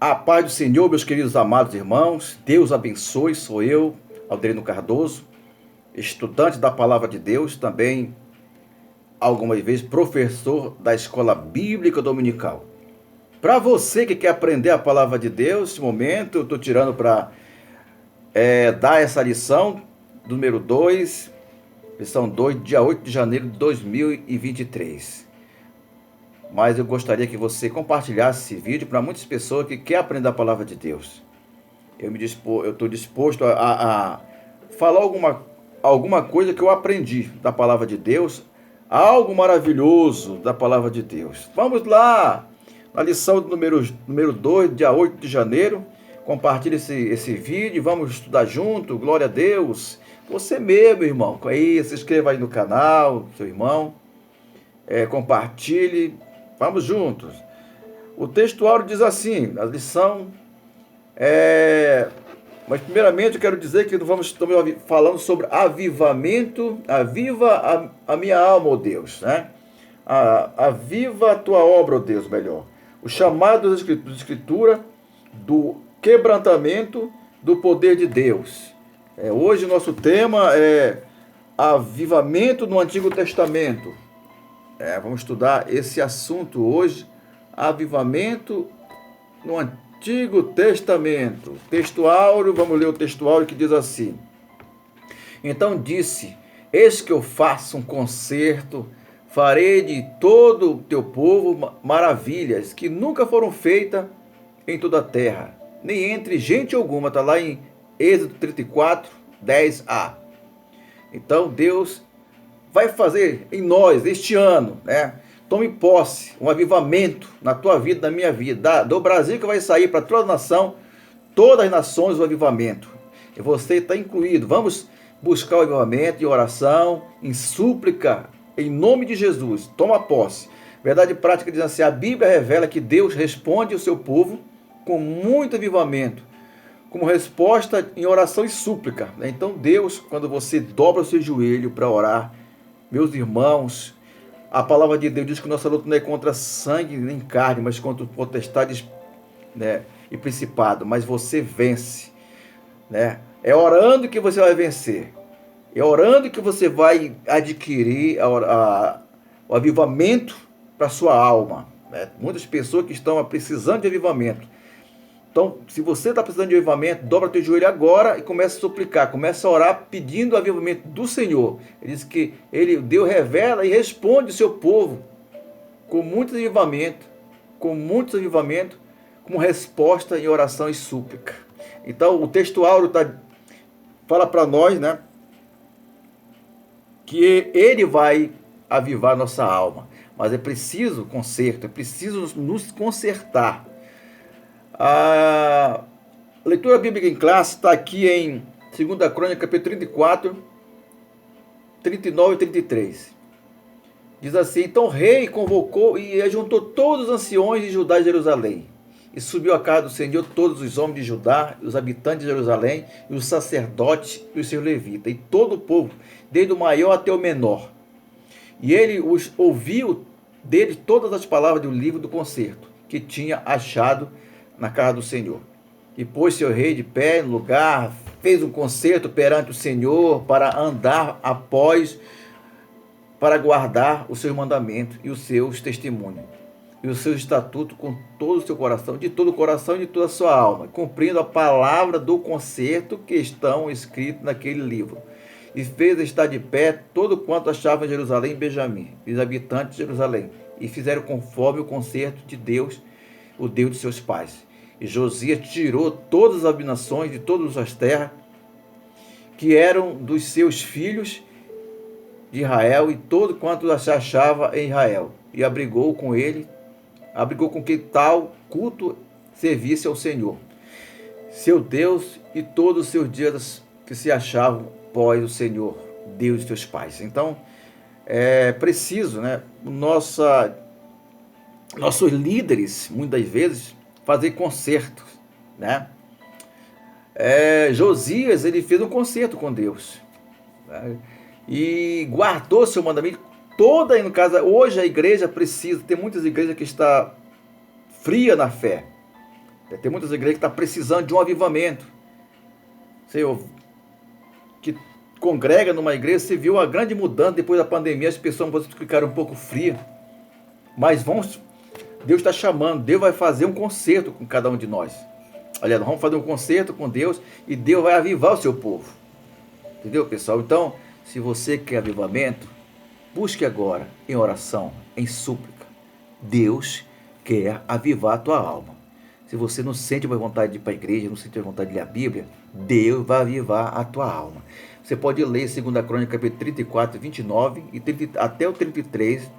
A paz do Senhor, meus queridos amados irmãos, Deus abençoe, sou eu, Alderino Cardoso, estudante da Palavra de Deus, também algumas vezes professor da Escola Bíblica Dominical. Para você que quer aprender a Palavra de Deus, nesse momento eu estou tirando para dar essa lição, número 2, lição 2, dia 8 de janeiro de 2023. Mas eu gostaria que você compartilhasse esse vídeo para muitas pessoas que querem aprender a Palavra de Deus. Eu estou disposto a falar alguma coisa que eu aprendi da Palavra de Deus, algo maravilhoso da Palavra de Deus. Vamos lá, na lição número 2, dia 8 de janeiro. Compartilhe esse vídeo, vamos estudar junto, glória a Deus. Você mesmo, irmão, aí, se inscreva aí no canal, seu irmão, compartilhe, vamos juntos. O textuário diz assim, a lição mas primeiramente eu quero dizer que estamos falando sobre avivamento. Aviva a minha alma, ó Deus, né? Aviva a tua obra, ó Deus, melhor. O chamado da Escritura do quebrantamento do poder de Deus. Hoje o nosso tema é avivamento no Antigo Testamento. Vamos estudar esse assunto hoje, avivamento no Antigo Testamento. Textuário, vamos ler o textuário que diz assim: Então disse: Eis que eu faço um concerto, farei de todo o teu povo maravilhas que nunca foram feitas em toda a terra, nem entre gente alguma. Está lá em Êxodo 34, 10a. Então Deus vai fazer em nós este ano, né? Tome posse, um avivamento na tua vida, na minha vida, do Brasil, que vai sair para toda a nação, todas as nações, o avivamento. E você está incluído. Vamos buscar o avivamento em oração, em súplica, em nome de Jesus. Toma posse. Verdade prática diz assim: a Bíblia revela que Deus responde ao seu povo com muito avivamento, como resposta em oração e súplica. Então Deus, quando você dobra o seu joelho para orar, meus irmãos, a palavra de Deus diz que nossa luta não é contra sangue nem carne, mas contra potestades, né, e principado. Mas você vence, né? É orando que você vai vencer. É orando que você vai adquirir o avivamento para sua alma, né? Muitas pessoas que estão precisando de avivamento. Então, se você está precisando de avivamento, dobra teu joelho agora e começa a suplicar, começa a orar pedindo o avivamento do Senhor. Ele diz que Deus revela e responde o seu povo com muito avivamento, como resposta em oração e súplica. Então, o textuário fala para nós, né, que ele vai avivar nossa alma, mas é preciso conserto, é preciso nos consertar. A leitura bíblica em classe está aqui em 2 Crônica, capítulo 34, 39 e 33. Diz assim: Então o rei convocou e ajuntou todos os anciões de Judá e Jerusalém. E subiu a casa do Senhor todos os homens de Judá, os habitantes de Jerusalém, e os sacerdotes e os seus levitas, e todo o povo, desde o maior até o menor. E ele os ouviu deles todas as palavras do livro do concerto, que tinha achado na casa do Senhor. E pôs-se o rei de pé no lugar, fez um concerto perante o Senhor para andar para guardar os seus mandamentos e os seus testemunhos e os seus estatutos com todo o seu coração, de todo o coração e de toda a sua alma, cumprindo a palavra do concerto que estão escritos naquele livro. E fez estar de pé todo quanto achava em Jerusalém e Benjamim, e os habitantes de Jerusalém, e fizeram conforme o concerto de Deus, o Deus de seus pais. E Josias tirou todas as abominações de todas as terras que eram dos seus filhos de Israel, e todo quanto achava em Israel, e abrigou com que tal culto servisse ao Senhor, seu Deus, e todos os seus dias que se achavam pós o Senhor, Deus de seus pais. Então, é preciso, né, nossos líderes, muitas vezes, fazer concertos, né? Josias, ele fez um concerto com Deus, né? E guardou seu mandamento. No caso, hoje a igreja precisa, tem muitas igrejas que está fria na fé, Tem muitas igrejas que estão precisando de um avivamento. Você que congrega numa igreja, você viu a grande mudança depois da pandemia, as pessoas ficaram um pouco frias. Mas Deus está chamando, Deus vai fazer um concerto com cada um de nós. Aliás, vamos fazer um concerto com Deus e Deus vai avivar o seu povo. Entendeu, pessoal? Então, se você quer avivamento, busque agora em oração, em súplica. Deus quer avivar a tua alma. Se você não sente mais vontade de ir para a igreja, não sente mais vontade de ler a Bíblia, Deus vai avivar a tua alma. Você pode ler 2 Crônicas, capítulo 34, 29 e 30, até o 33,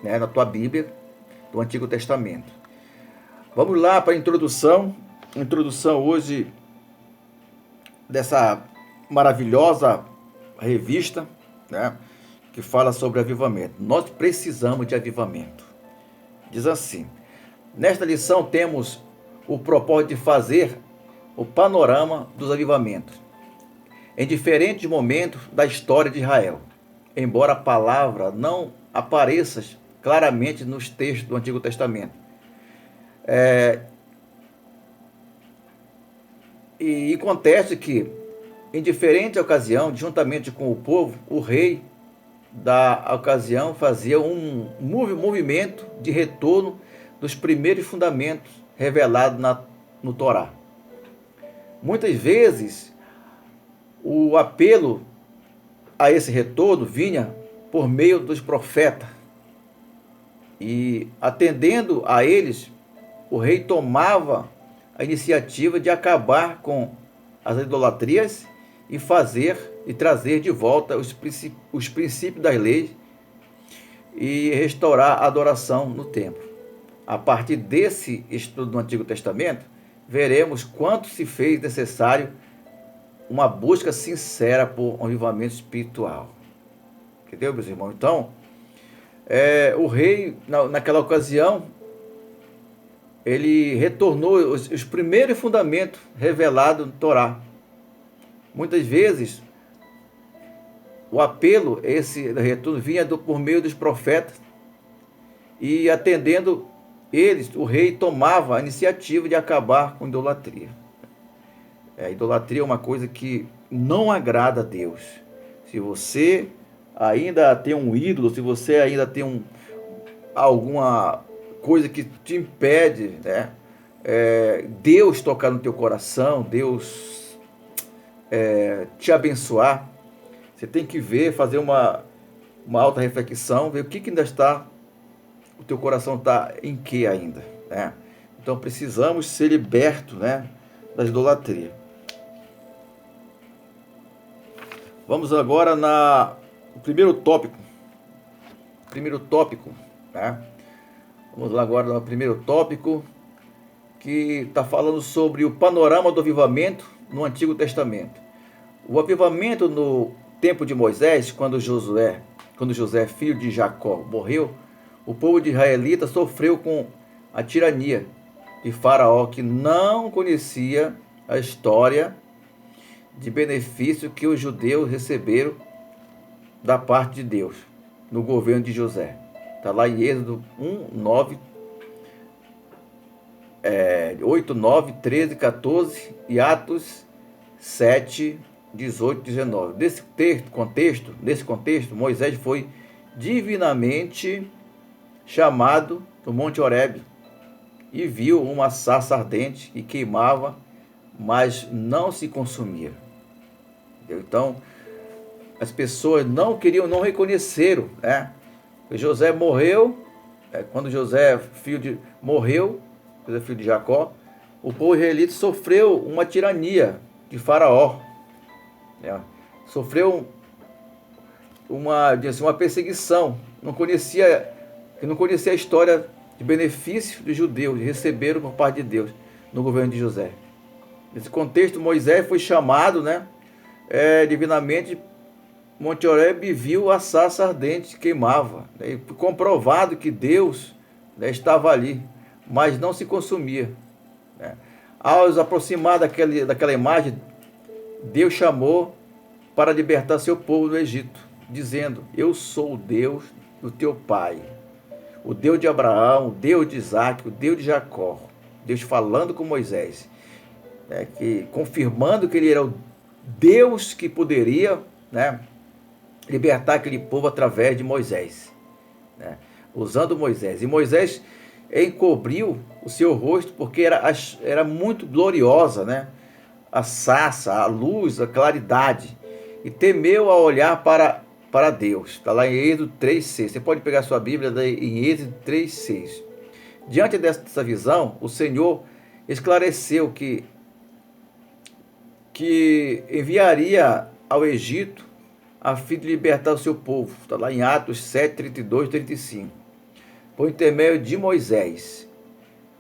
né, na tua Bíblia, do Antigo Testamento. Vamos lá para a introdução. Introdução hoje dessa maravilhosa revista, né, que fala sobre avivamento. Nós precisamos de avivamento. Diz assim: nesta lição temos o propósito de fazer o panorama dos avivamentos em diferentes momentos da história de Israel, embora a palavra não apareça claramente nos textos do Antigo Testamento. E acontece que, em diferente ocasião, juntamente com o povo, o rei da ocasião fazia um movimento de retorno dos primeiros fundamentos revelados no Torá. Muitas vezes, o apelo a esse retorno vinha por meio dos profetas. E, atendendo a eles, o rei tomava a iniciativa de acabar com as idolatrias e trazer de volta os princípios das leis e restaurar a adoração no templo. A partir desse estudo do Antigo Testamento, veremos quanto se fez necessário uma busca sincera por um avivamento espiritual. Entendeu, meus irmãos? Então, o rei, naquela ocasião, ele retornou os primeiros fundamentos revelados no Torá. Muitas vezes, o apelo, esse retorno, vinha por meio dos profetas, e atendendo eles, o rei tomava a iniciativa de acabar com a idolatria. A idolatria é uma coisa que não agrada a Deus. Se você ainda tem um ídolo, se você ainda tem alguma coisa que te impede, né, Deus tocar no teu coração, Deus te abençoar, você tem que ver, fazer uma alta reflexão, ver o que ainda está, o teu coração está em que ainda, né? Então precisamos ser libertos, né, da idolatria. Vamos agora no primeiro tópico. Né? Vamos lá agora no primeiro tópico, que está falando sobre o panorama do avivamento no Antigo Testamento. O avivamento no tempo de Moisés, quando José, filho de Jacó, morreu, o povo de israelita sofreu com a tirania de Faraó, que não conhecia a história de benefício que os judeus receberam da parte de Deus no governo de José. Está lá em Êxodo 8, 9, 13, 14 e Atos 7, 18, 19. Nesse contexto, Moisés foi divinamente chamado do Monte Horebe e viu uma sarça ardente que queimava, mas não se consumia. Então, as pessoas não reconheceram, né? José morreu, quando José, filho de Jacó, o povo israelita sofreu uma tirania de Faraó, né? Sofreu uma perseguição, não conhecia a história de benefício dos judeus, receberam por parte de Deus no governo de José. Nesse contexto, Moisés foi chamado, né, divinamente, Monte Horebe, viu a sarça ardente que queimava, né, e comprovado que Deus, né, estava ali, mas não se consumia, né. Ao se aproximar daquela imagem, Deus chamou para libertar seu povo do Egito, dizendo: eu sou o Deus do teu pai, o Deus de Abraão, o Deus de Isaac, o Deus de Jacó. Deus falando com Moisés, confirmando que ele era o Deus que poderia, né, libertar aquele povo através de Moisés, né, usando Moisés. E Moisés encobriu o seu rosto porque era muito gloriosa, né, a sarça, a luz, a claridade, e temeu a olhar para Deus. Está lá em Êxodo 3,6. Você pode pegar sua Bíblia em Êxodo 3,6. Diante dessa visão, o Senhor esclareceu que enviaria ao Egito a fim de libertar o seu povo. Está lá em Atos 7, 32 e 35. Por intermédio de Moisés,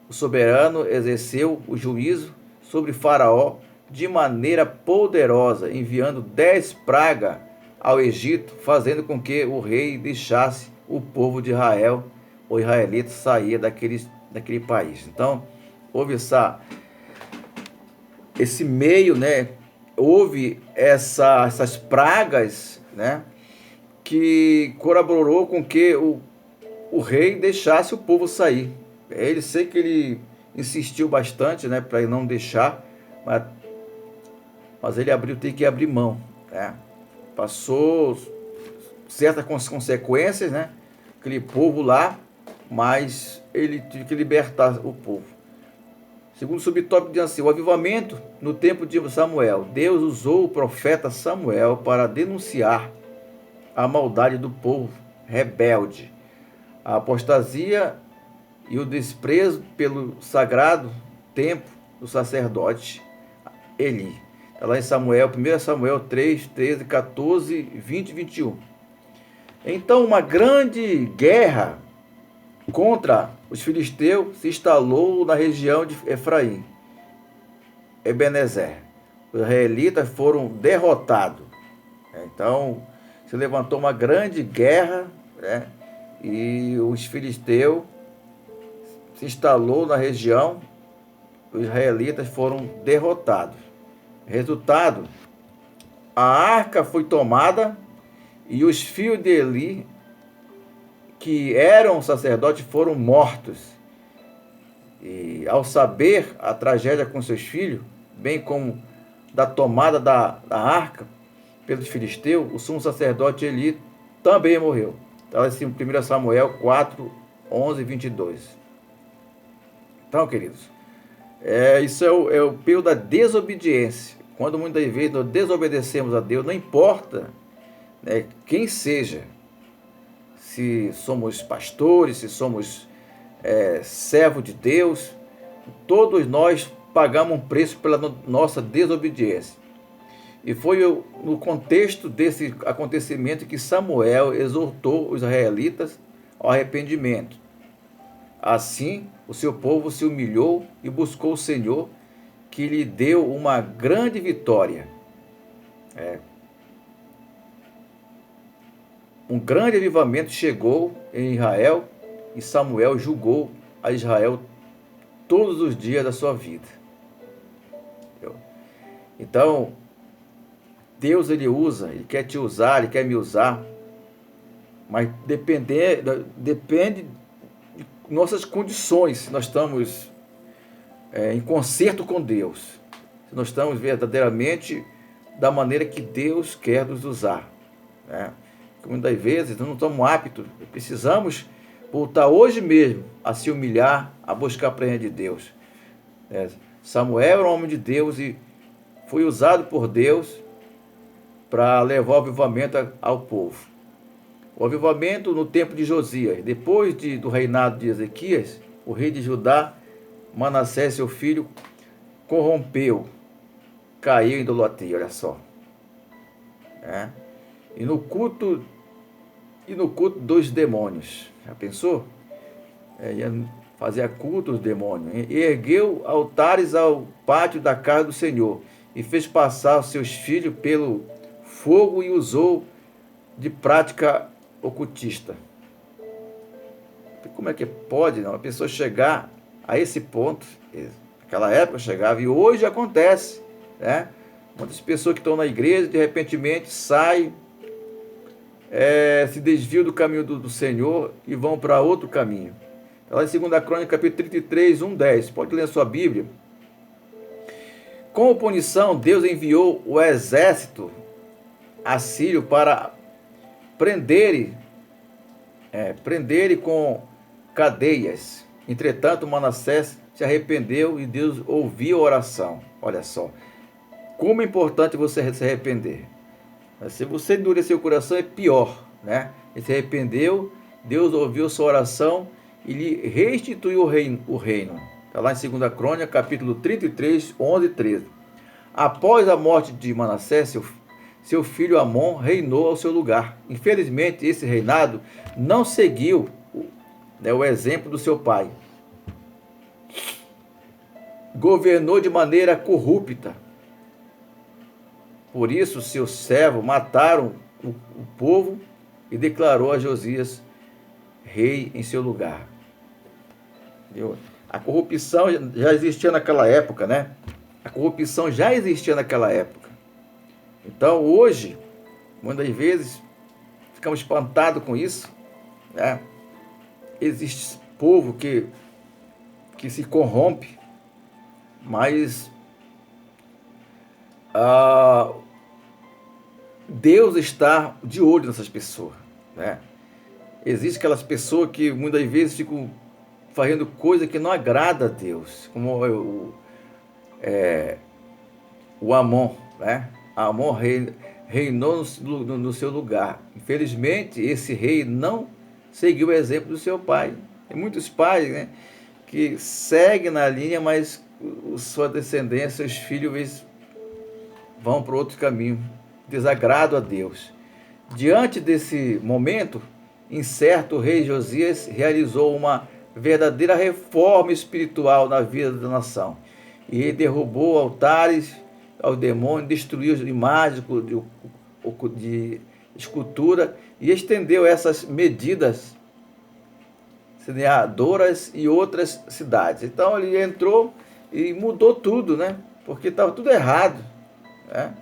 o soberano exerceu o juízo sobre Faraó de maneira poderosa, enviando 10 pragas ao Egito, fazendo com que o rei deixasse o povo de Israel, o israelita, sair daquele país. Então, houve esse meio, né? Houve essas pragas, né? Que colaborou com que o rei deixasse o povo sair. Ele sei que ele insistiu bastante, né? Para não deixar, mas ele tem que abrir mão, né? Passou certas consequências, né? Aquele povo lá, mas ele teve que libertar o povo. Segundo o subtópico diz assim: o avivamento no tempo de Samuel. Deus usou o profeta Samuel para denunciar a maldade do povo rebelde, a apostasia e o desprezo pelo sagrado templo do sacerdote Eli. Está lá em Samuel, 1 Samuel 3, 13, 14, 20 e 21. Então uma grande guerra contra os filisteus se instalou na região de Efraim, Ebenezer. Os israelitas foram derrotados. Então se levantou uma grande guerra, né? E os filisteus se instalou na região, os israelitas foram derrotados. Resultado, a arca foi tomada e os filhos de Eli, que eram sacerdotes, foram mortos. E ao saber a tragédia com seus filhos, bem como da tomada da arca pelos filisteus, o sumo sacerdote Eli também morreu. Está assim, 1 Samuel 4, 11 e 22. Então, queridos, isso é o período da desobediência. Quando muitas vezes nós desobedecemos a Deus, não importa, né, quem seja, se somos pastores, se somos servos de Deus, todos nós pagamos um preço pela nossa desobediência. E foi no contexto desse acontecimento que Samuel exortou os israelitas ao arrependimento. Assim, o seu povo se humilhou e buscou o Senhor, que lhe deu uma grande vitória. Um grande avivamento chegou em Israel e Samuel julgou a Israel todos os dias da sua vida. Então, Deus, ele quer te usar, ele quer me usar, mas depende de nossas condições, se nós estamos em concerto com Deus, se nós estamos verdadeiramente da maneira que Deus quer nos usar, né? Muitas vezes nós não estamos aptos, precisamos voltar hoje mesmo a se humilhar, a buscar a presença de Deus. Samuel era um homem de Deus e foi usado por Deus para levar o avivamento ao povo. O avivamento no tempo de Josias, depois do reinado de Ezequias, o rei de Judá, Manassés, seu filho, corrompeu, caiu em idolatria, olha só. E no culto dos demônios, já pensou? Fazia culto aos demônios, e ergueu altares ao pátio da casa do Senhor, e fez passar os seus filhos pelo fogo e usou de prática ocultista. Como é que pode uma pessoa chegar a esse ponto? Naquela época chegava, e hoje acontece, né? Muitas pessoas que estão na igreja, de repente saem, se desviam do caminho do Senhor e vão para outro caminho. Está lá em 2 Crônica, capítulo 33, 10. Pode ler a sua Bíblia. Como punição, Deus enviou o exército assírio para prender com cadeias. Entretanto, Manassés se arrependeu e Deus ouviu a oração. Olha só, como é importante você se arrepender. Se você endurecer o coração, é pior, né? Ele se arrependeu, Deus ouviu sua oração e lhe restituiu o reino. Está lá em 2 Crônica, capítulo 33, 11 e 13. Após a morte de Manassés, seu filho Amon reinou ao seu lugar. Infelizmente, esse reinado não seguiu o exemplo do seu pai. Governou de maneira corrupta. Por isso, seus servos mataram o povo e declarou a Josias rei em seu lugar. Entendeu? A corrupção já existia naquela época, né? A corrupção já existia naquela época. Então, hoje, muitas vezes, ficamos espantados com isso, né? Existe povo que se corrompe, mas Deus está de olho nessas pessoas, né? Existem aquelas pessoas que muitas vezes ficam fazendo coisa que não agrada a Deus, como o Amon, né? Amon reinou no seu lugar. Infelizmente, esse rei não seguiu o exemplo do seu pai. Tem muitos pais, né, que seguem na linha, mas sua descendência, seus filhos, vão para outro caminho, desagrado a Deus. Diante desse momento incerto, o rei Josias realizou uma verdadeira reforma espiritual na vida da nação. E ele derrubou altares aos demônios, destruiu as imagens de escultura e estendeu essas medidas semeadoras e outras cidades. Então ele entrou e mudou tudo, né? Porque estava tudo errado, né?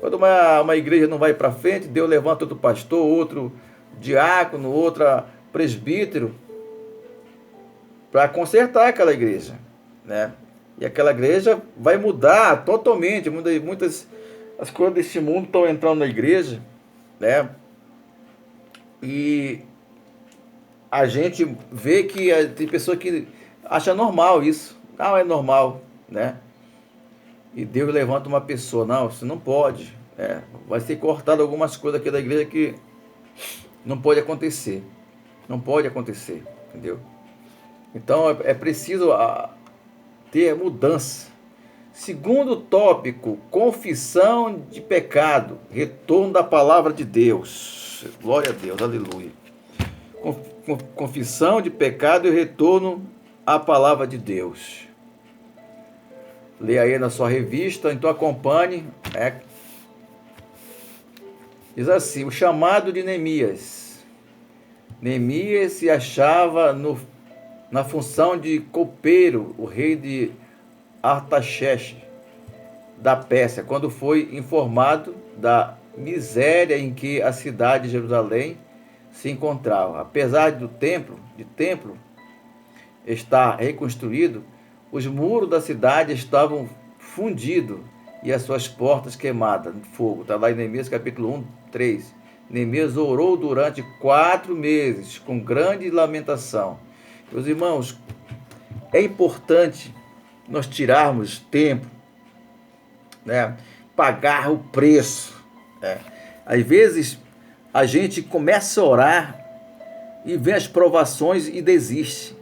Quando uma igreja não vai para frente, Deus levanta outro pastor, outro diácono, outro presbítero para consertar aquela igreja, né? E aquela igreja vai mudar totalmente. Muitas as coisas deste mundo estão entrando na igreja, né? E a gente vê que tem pessoa que acha normal isso. Não, é normal, né? E Deus levanta uma pessoa. Não, isso não pode. Vai ser cortado algumas coisas aqui da igreja que não pode acontecer. Não pode acontecer, entendeu? Então é preciso ter mudança. Segundo tópico, confissão de pecado, retorno da palavra de Deus. Glória a Deus, aleluia. Confissão de pecado e retorno à palavra de Deus. Leia aí na sua revista, então acompanhe. Diz assim, o chamado de Neemias. Neemias se achava na função de copeiro, o rei de Artaxerxes, da Pérsia, quando foi informado da miséria em que a cidade de Jerusalém se encontrava. Apesar do templo estar reconstruído, os muros da cidade estavam fundidos e as suas portas queimadas no fogo. Está lá em Neemias capítulo 1, 3. Neemias orou durante 4 meses, com grande lamentação. Meus irmãos, é importante nós tirarmos tempo, né? Pagar o preço, né? Às vezes a gente começa a orar e vê as provações e desiste,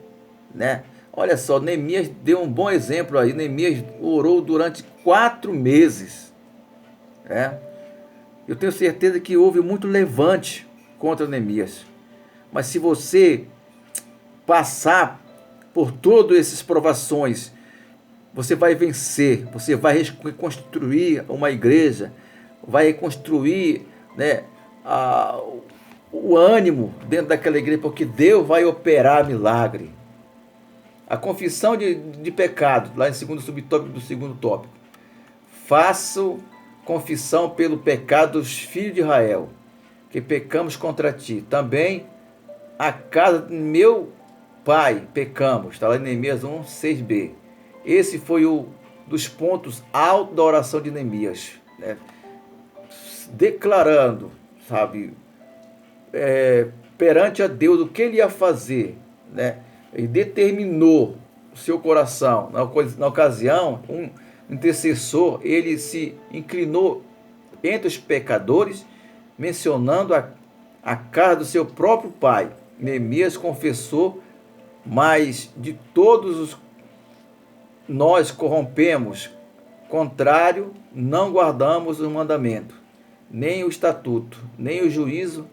né? Olha só, Neemias deu um bom exemplo aí. Neemias orou durante 4 meses, né? Eu tenho certeza que houve muito levante contra Neemias, mas se você passar por todas essas provações, você vai vencer, você vai reconstruir uma igreja, vai reconstruir, né, o ânimo dentro daquela igreja, porque Deus vai operar milagre. A confissão de pecado, lá em segundo subtópico do segundo tópico. Faço confissão pelo pecado dos filhos de Israel, que pecamos contra ti. Também a casa Pai, pecamos. Está lá em Neemias 1, 6b. Esse foi o dos pontos altos da oração de Neemias, né? Declarando, sabe, perante a Deus o que ele ia fazer, né? E determinou o seu coração. Na ocasião, um intercessor, ele se inclinou entre os pecadores, mencionando a casa do seu próprio pai. Neemias confessou: mas de todos os nós corrompemos, contrário, não guardamos o mandamento, nem o estatuto, nem o juízo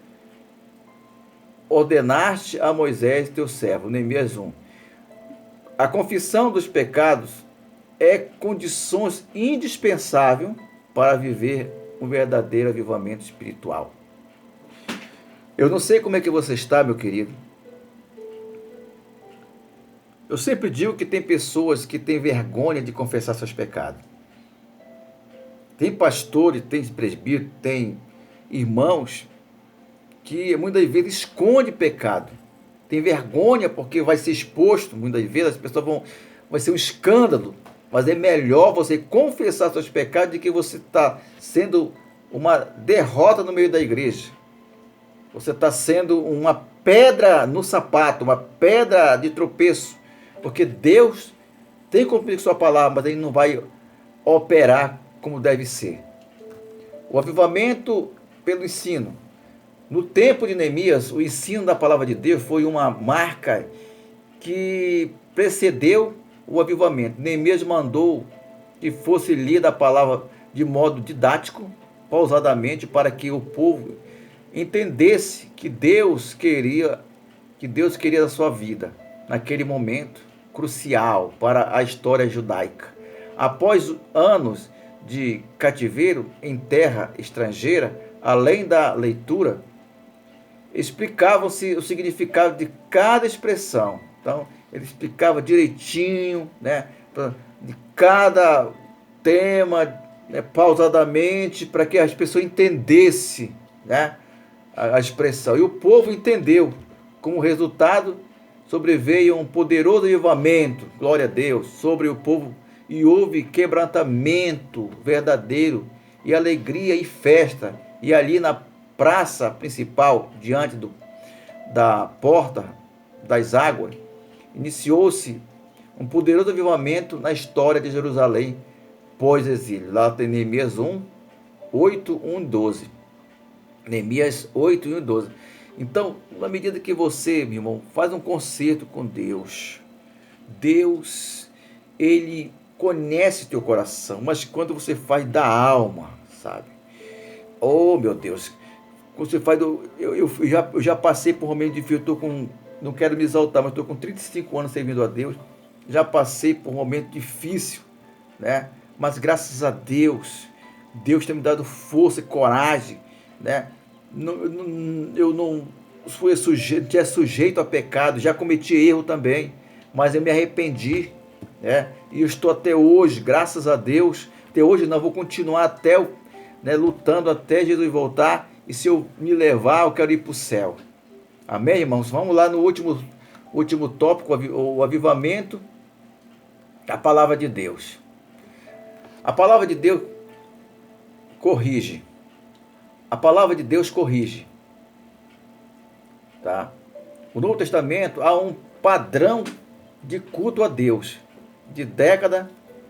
ordenaste a Moisés teu servo. Neemias 1. A confissão dos pecados é condição indispensável para viver um verdadeiro avivamento espiritual. Eu não sei como é que você está, meu querido. Eu sempre digo que tem pessoas que têm vergonha de confessar seus pecados. Tem pastores, tem presbíteros, tem irmãos que muitas vezes esconde pecado. Tem vergonha porque vai ser exposto, muitas vezes as pessoas vai ser um escândalo. Mas é melhor você confessar seus pecados do que você está sendo uma derrota no meio da igreja. Você está sendo uma pedra no sapato, uma pedra de tropeço. Porque Deus tem cumprido sua palavra, mas ele não vai operar como deve ser. O avivamento pelo ensino. No tempo de Neemias, o ensino da palavra de Deus foi uma marca que precedeu o avivamento. Neemias mandou que fosse lida a palavra de modo didático, pausadamente, para que o povo entendesse que Deus queria da sua vida, naquele momento crucial para a história judaica. Após anos de cativeiro em terra estrangeira, além da leitura, explicavam-se o significado de cada expressão. Então, ele explicava direitinho, né, de cada tema, né, pausadamente, para que as pessoas entendessem, né, a expressão. E o povo entendeu. Como resultado, sobreveio um poderoso avivamento, glória a Deus, sobre o povo, e houve quebrantamento verdadeiro, e alegria e festa. E ali na praça principal, diante da porta das águas, iniciou-se um poderoso avivamento na história de Jerusalém pós-exílio. Lá tem Neemias 1, 8, 1 e 12. Neemias 8, 1 e 12. Então, na medida que você, meu irmão, faz um concerto com Deus, Deus, ele conhece teu coração, mas quando você faz da alma, sabe? Oh, meu Deus, você faz eu já passei por um momento difícil, não quero me exaltar, mas estou com 35 anos servindo a Deus, já passei por um momento difícil, né? Mas graças a Deus, Deus tem me dado força e coragem, né? Eu não fui sujeito a pecado, já cometi erro também, mas eu me arrependi, né? E eu estou até hoje, graças a Deus, até hoje não, vou continuar né, lutando até Jesus voltar, e se eu me levar, eu quero ir para o céu. Amém, irmãos? Vamos lá no último tópico, o avivamento, a palavra de Deus. A palavra de Deus corrige. A palavra de Deus corrige. Tá? No Novo Testamento há um padrão de culto a Deus, de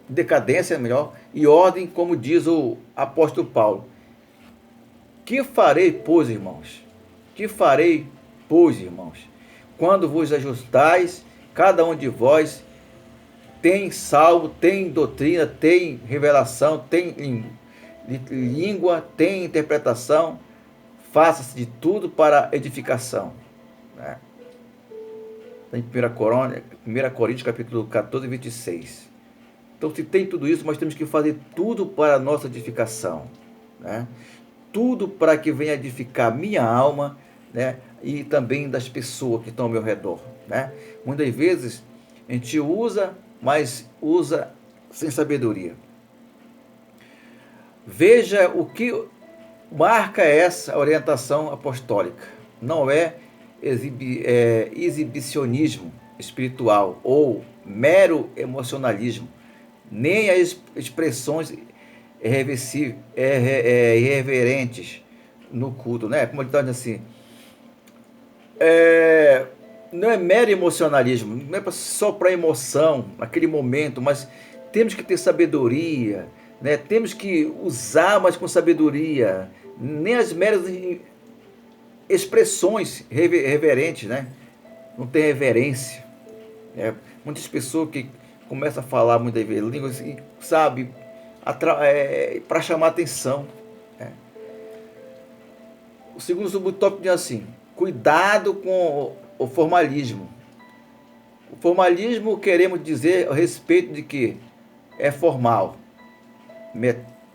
decadência melhor, e ordem, como diz o apóstolo Paulo. Que farei, pois, irmãos? Que farei, pois, irmãos? Quando vos ajustais, cada um de vós tem salvo, tem doutrina, tem revelação, tem língua, tem interpretação, faça-se de tudo para edificação. Né? Em 1 Coríntios capítulo 14, 26. Então, se tem tudo isso, nós temos que fazer tudo para a nossa edificação. Né? Tudo para que venha edificar minha alma, né? E também das pessoas que estão ao meu redor. Né? Muitas vezes a gente usa, mas usa sem sabedoria. Veja o que marca essa orientação apostólica. Não é exibicionismo, espiritual ou mero emocionalismo, nem as expressões irreverentes no culto, né? Como ele está dizendo assim, não é mero emocionalismo, não é só para emoção, naquele momento, mas temos que ter sabedoria, né? Temos que usar, mas com sabedoria, nem as meras expressões reverentes, né? Não tem reverência. Né? Muitas pessoas que começam a falar muitas vezes línguas, sabe, para chamar atenção. Né? O segundo subtópico diz assim: cuidado com o formalismo. O formalismo queremos dizer a respeito de que é formal,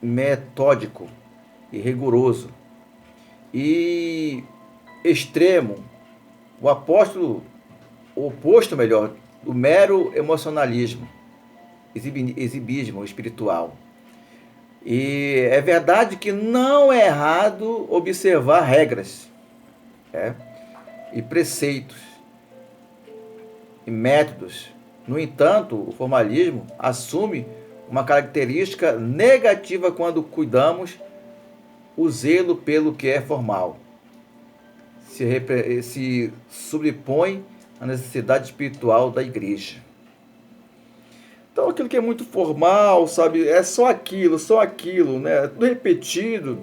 metódico e rigoroso e extremo, o oposto melhor, do mero emocionalismo, exibismo espiritual. E é verdade que não é errado observar regras, e preceitos e métodos. No entanto, o formalismo assume uma característica negativa quando cuidamos o zelo pelo que é formal. Se sobrepõe à necessidade espiritual da igreja. Então, aquilo que é muito formal, sabe, é só aquilo, né? Tudo repetido.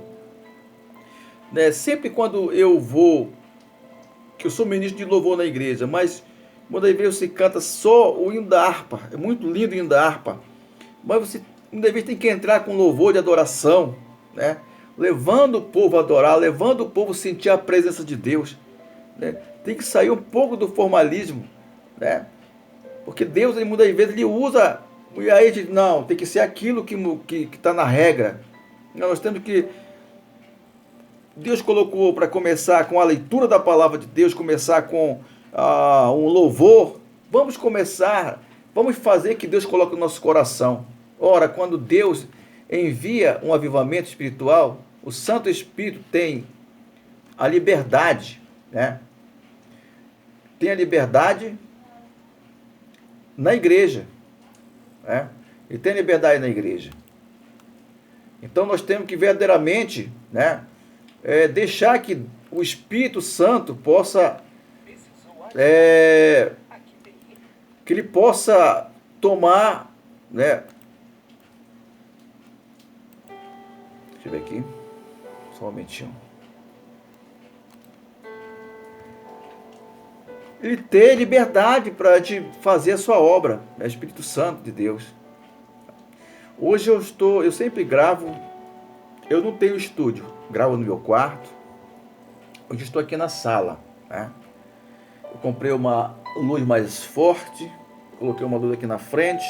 Né? Sempre quando eu vou, que eu sou ministro de louvor na igreja, mas muitas vezes você canta só o hino da harpa, é muito lindo o hino da harpa, mas você muitas vezes tem que entrar com louvor de adoração, né? Levando o povo a adorar, levando o povo a sentir a presença de Deus, né? Tem que sair um pouco do formalismo, né? Porque Deus, ele, muitas vezes, ele usa, e aí diz, não, tem que ser aquilo que está na regra. Nós temos que, Deus colocou para começar com a leitura da palavra de Deus, começar com um louvor. Vamos começar, vamos fazer que Deus coloque no nosso coração. Ora, quando Deus envia um avivamento espiritual, o Santo Espírito tem a liberdade, né? Tem a liberdade na igreja, né? E tem liberdade na igreja. Então nós temos que verdadeiramente, né, deixar que o Espírito Santo possa, que ele possa tomar, né? Deixa eu ver aqui, só um momentinho. Ele ter liberdade para te fazer a sua obra, é o Espírito Santo de Deus. Hoje eu sempre gravo, eu não tenho estúdio, gravo no meu quarto. Hoje estou aqui na sala, né? Eu comprei uma luz mais forte, coloquei uma luz aqui na frente.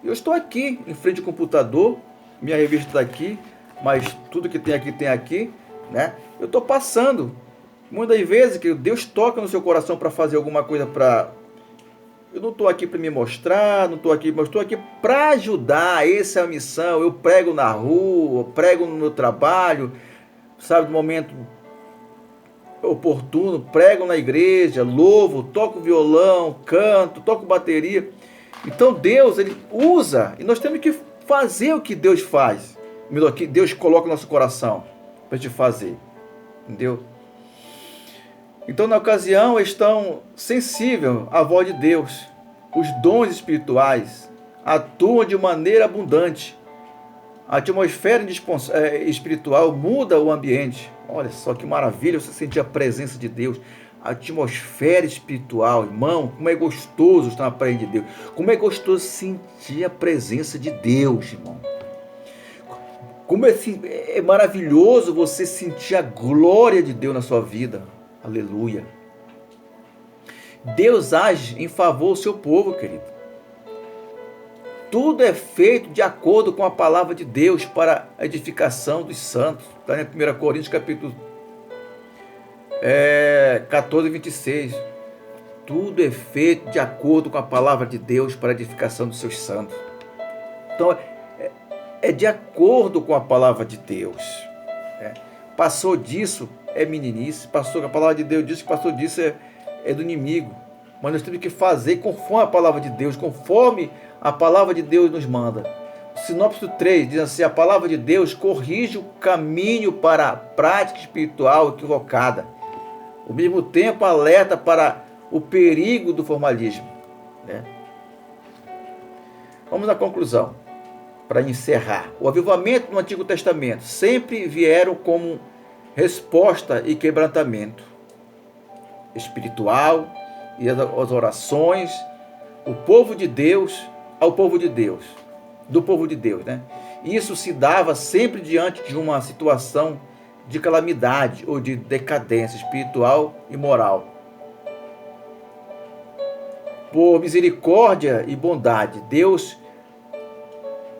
Eu estou aqui, em frente ao computador, minha revista está aqui, mas tudo que tem aqui, né? Eu estou passando. Muitas vezes que Deus toca no seu coração para fazer alguma coisa para... Eu não estou aqui para me mostrar, não estou aqui, mas estou aqui para ajudar. Essa é a missão. Eu prego na rua, eu prego no meu trabalho, sabe, no momento oportuno, prego na igreja, louvo, toco violão, canto, toco bateria. Então Deus, ele usa, e nós temos que fazer o que Deus faz, o que Deus coloca no nosso coração para te fazer, entendeu? Então, na ocasião, estão sensíveis à voz de Deus. Os dons espirituais atuam de maneira abundante. A atmosfera espiritual muda o ambiente. Olha só que maravilha você sentir a presença de Deus. A atmosfera espiritual, irmão, como é gostoso estar na presença de Deus. Como é gostoso sentir a presença de Deus, irmão. Como é maravilhoso você sentir a glória de Deus na sua vida. Aleluia. Deus age em favor do seu povo, querido. Tudo é feito de acordo com a palavra de Deus para a edificação dos santos. Está em 1 Coríntios capítulo 14, 26. Tudo é feito de acordo com a palavra de Deus para a edificação dos seus santos. Então, é de acordo com a palavra de Deus. Passou disso, é meninice. A palavra de Deus diz que passou disso é do inimigo. mas nós temos que fazer conforme a palavra de Deus, conforme a palavra de Deus nos manda. Sinopse 3 diz assim: a palavra de Deus corrige o caminho para a prática espiritual equivocada. Ao mesmo tempo, alerta para o perigo do formalismo, né? Vamos à conclusão, para encerrar. O avivamento no Antigo Testamento sempre vieram como resposta e quebrantamento espiritual e as orações, o povo de Deus ao povo de Deus, do povo de Deus, né? Isso se dava sempre diante de uma situação de calamidade ou de decadência espiritual e moral. Por misericórdia e bondade, Deus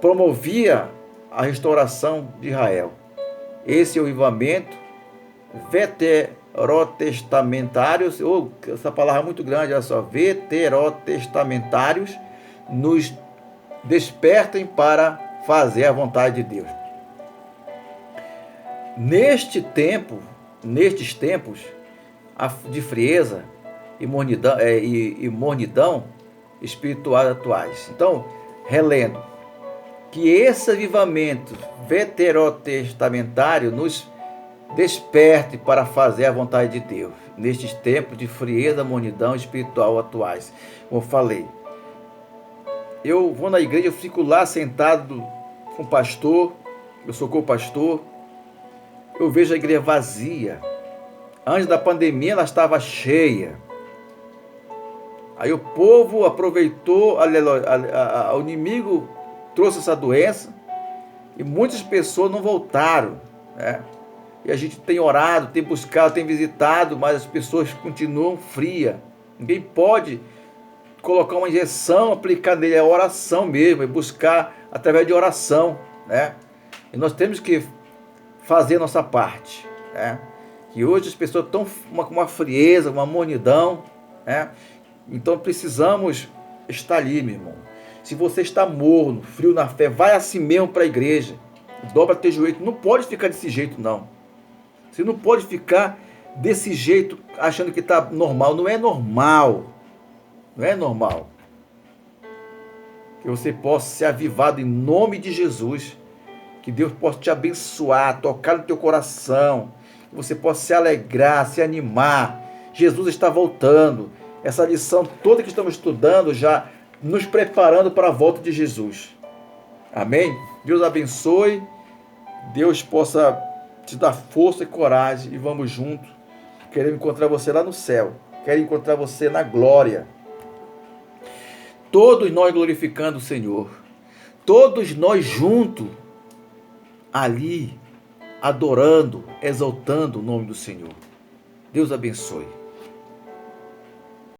promovia a restauração de Israel. Esse é o avivamento veterotestamentários, ou essa palavra é muito grande, olha só, veterotestamentários, nos despertem para fazer a vontade de Deus. Nestes tempos de frieza e mornidão espirituais atuais. Então, relendo, que esse avivamento veterotestamentário nos desperte para fazer a vontade de Deus, nestes tempos de frieza, mornidão espiritual atuais. Como eu falei, eu vou na igreja, eu fico lá sentado com o pastor, eu sou co-pastor, eu vejo a igreja vazia. Antes da pandemia ela estava cheia. Aí o povo aproveitou, o inimigo trouxe essa doença e muitas pessoas não voltaram, né? E a gente tem orado, tem buscado, tem visitado, mas as pessoas continuam frias. Ninguém pode colocar uma injeção, aplicar nele, é oração mesmo, é buscar através de oração, né? E nós temos que fazer a nossa parte, né? E hoje as pessoas estão com uma frieza, uma mornidão, né? Então precisamos estar ali, meu irmão. Se você está morno, frio na fé, vai assim mesmo para a igreja, dobra teu joelho, não pode ficar desse jeito não. Você não pode ficar desse jeito achando que está normal, não é normal, não é normal. Que você possa ser avivado em nome de Jesus, que Deus possa te abençoar, tocar no teu coração, que você possa se alegrar, se animar. Jesus está voltando. Essa lição toda que estamos estudando já nos preparando para a volta de Jesus. Amém? Deus abençoe. Deus possa te dar força e coragem e vamos juntos. Quero encontrar você lá no céu. Quero encontrar você na glória. Todos nós glorificando o Senhor. Todos nós juntos ali adorando, exaltando o nome do Senhor. Deus abençoe.